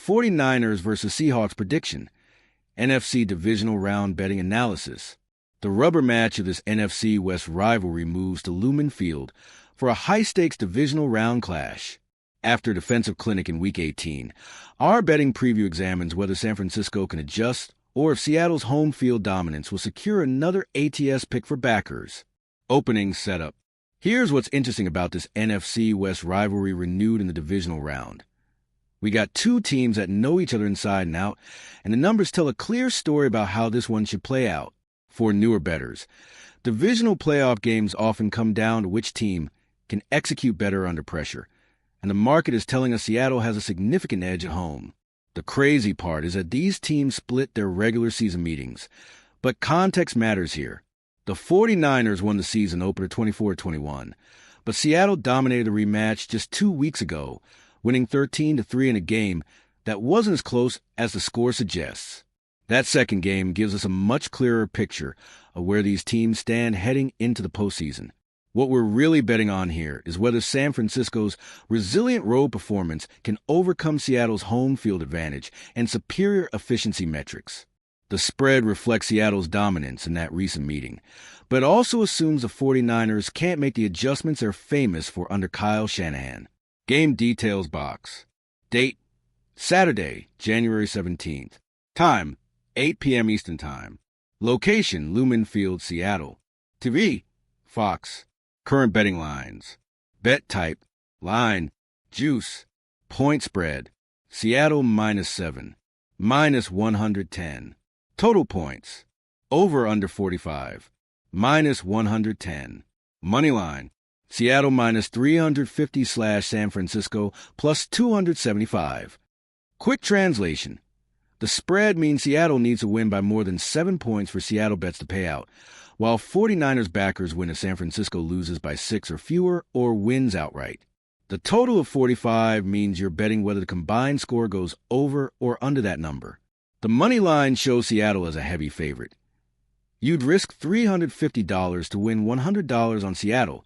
49ers versus Seahawks prediction, NFC Divisional Round betting analysis. The rubber match of this NFC West rivalry moves to Lumen Field for a high-stakes Divisional Round clash. After a defensive clinic in Week 18, our betting preview examines whether San Francisco can adjust or if Seattle's home field dominance will secure another ATS pick for backers. Opening setup. Here's what's interesting about this NFC West rivalry renewed in the Divisional Round. We got two teams that know each other inside and out, and the numbers tell a clear story about how this one should play out. For newer bettors, divisional playoff games often come down to which team can execute better under pressure, and the market is telling us Seattle has a significant edge at home. The crazy part is that these teams split their regular season meetings, but context matters here. The 49ers won the season opener 24-21, but Seattle dominated the rematch just 2 weeks ago, winning 13-3 in a game that wasn't as close as the score suggests. That second game gives us a much clearer picture of where these teams stand heading into the postseason. What we're really betting on here is whether San Francisco's resilient road performance can overcome Seattle's home field advantage and superior efficiency metrics. The spread reflects Seattle's dominance in that recent meeting, but also assumes the 49ers can't make the adjustments they're famous for under Kyle Shanahan. Game details box. Date: Saturday, January 17th. Time: 8 p.m. Eastern Time. Location: Lumen Field, Seattle. TV: Fox. Current betting lines. Bet type: line, juice. Point spread: Seattle -7, -110. Total points: over under 45, -110. Money line: Seattle -350 / San Francisco +275. Quick translation. The spread means Seattle needs to win by more than 7 points for Seattle bets to pay out, while 49ers backers win if San Francisco loses by 6 or fewer or wins outright. The total of 45 means you're betting whether the combined score goes over or under that number. The money line shows Seattle as a heavy favorite. You'd risk $350 to win $100 on Seattle,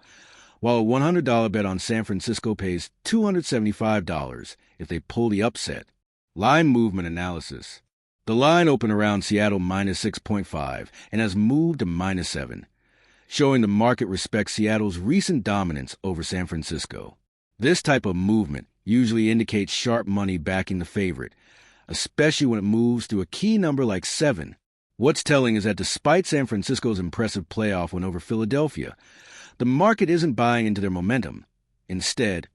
while a $100 bet on San Francisco pays $275 if they pull the upset. Line movement analysis. The line opened around Seattle -6.5 and has moved to -7, showing the market respects Seattle's recent dominance over San Francisco. This type of movement usually indicates sharp money backing the favorite, especially when it moves to a key number like 7. What's telling is that despite San Francisco's impressive playoff win over Philadelphia, the market isn't buying into their momentum. Instead,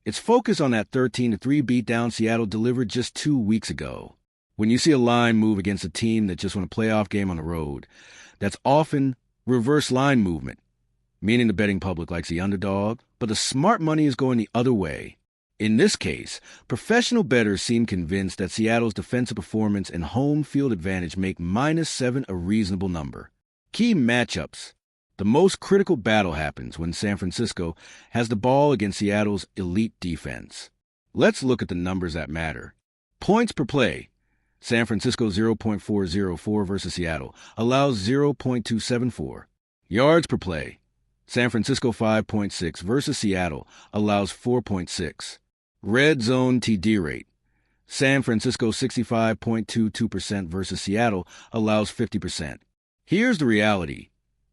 it's focused on that 13-3 beatdown Seattle delivered just 2 weeks ago. When you see a line move against a team that just won a playoff game on the road, that's often reverse line movement, meaning the betting public likes the underdog, but the smart money is going the other way. In this case, professional bettors seem convinced that Seattle's defensive performance and home field advantage make -7 a reasonable number. Key matchups. The most critical battle happens when San Francisco has the ball against Seattle's elite defense. Let's look at the numbers that matter. Points per play. San Francisco 0.404 versus Seattle allows 0.274. Yards per play. San Francisco 5.6 versus Seattle allows 4.6. Red zone TD rate. San Francisco 65.22% versus Seattle allows 50%. Here's the reality.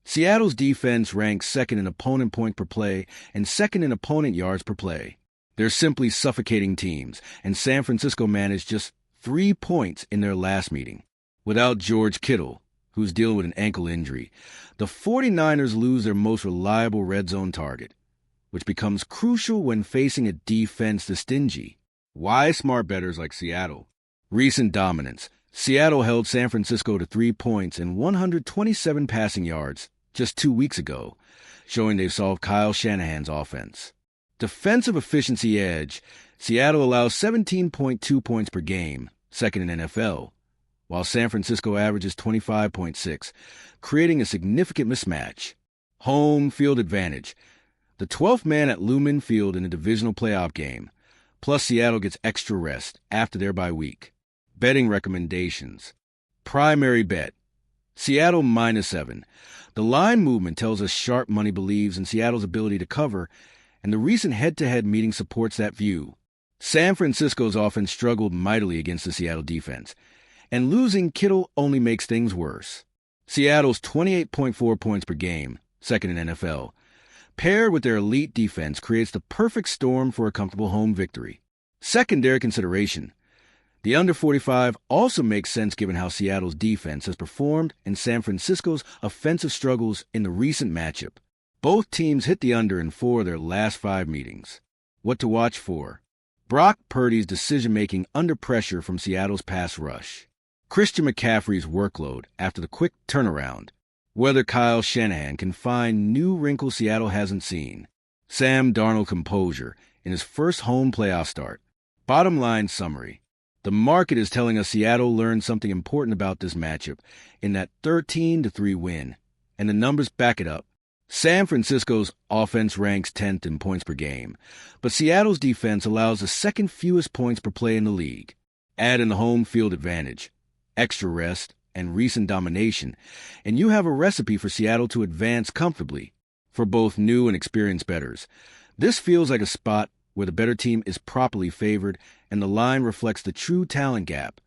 Seattle's defense ranks second in opponent point per play and second in opponent yards per play. They're simply suffocating teams, and San Francisco managed just 3 points in their last meeting. Without George Kittle, who's dealing with an ankle injury, the 49ers lose their most reliable red zone target, which becomes crucial when facing a defense this stingy. Why smart bettors like Seattle? Recent dominance. Seattle held San Francisco to 3 points and 127 passing yards just 2 weeks ago, showing they've solved Kyle Shanahan's offense. Defensive efficiency edge. Seattle allows 17.2 points per game, second in NFL, while San Francisco averages 25.6, creating a significant mismatch. Home field advantage. The 12th man at Lumen Field in a divisional playoff game, plus Seattle gets extra rest after their bye week. Betting recommendations. Primary bet. Seattle -7. The line movement tells us sharp money believes in Seattle's ability to cover, and the recent head-to-head meeting supports that view. San Francisco's offense struggled mightily against the Seattle defense, and losing Kittle only makes things worse. Seattle's 28.4 points per game, second in NFL, paired with their elite defense creates the perfect storm for a comfortable home victory. Secondary consideration. The under 45 also makes sense given how Seattle's defense has performed and San Francisco's offensive struggles in the recent matchup. Both teams hit the under in 4 of their last 5 meetings. What to watch for? Brock Purdy's decision-making under pressure from Seattle's pass rush. Christian McCaffrey's workload after the quick turnaround. Whether Kyle Shanahan can find new wrinkles Seattle hasn't seen. Sam Darnold's composure in his first home playoff start. Bottom line summary. The market is telling us Seattle learned something important about this matchup in that 13-3 win, and the numbers back it up. San Francisco's offense ranks 10th in points per game, but Seattle's defense allows the second fewest points per play in the league. Add in the home field advantage, extra rest, and recent domination, and you have a recipe for Seattle to advance comfortably. For both new and experienced bettors, this feels like a spot where the better team is properly favored and the line reflects the true talent gap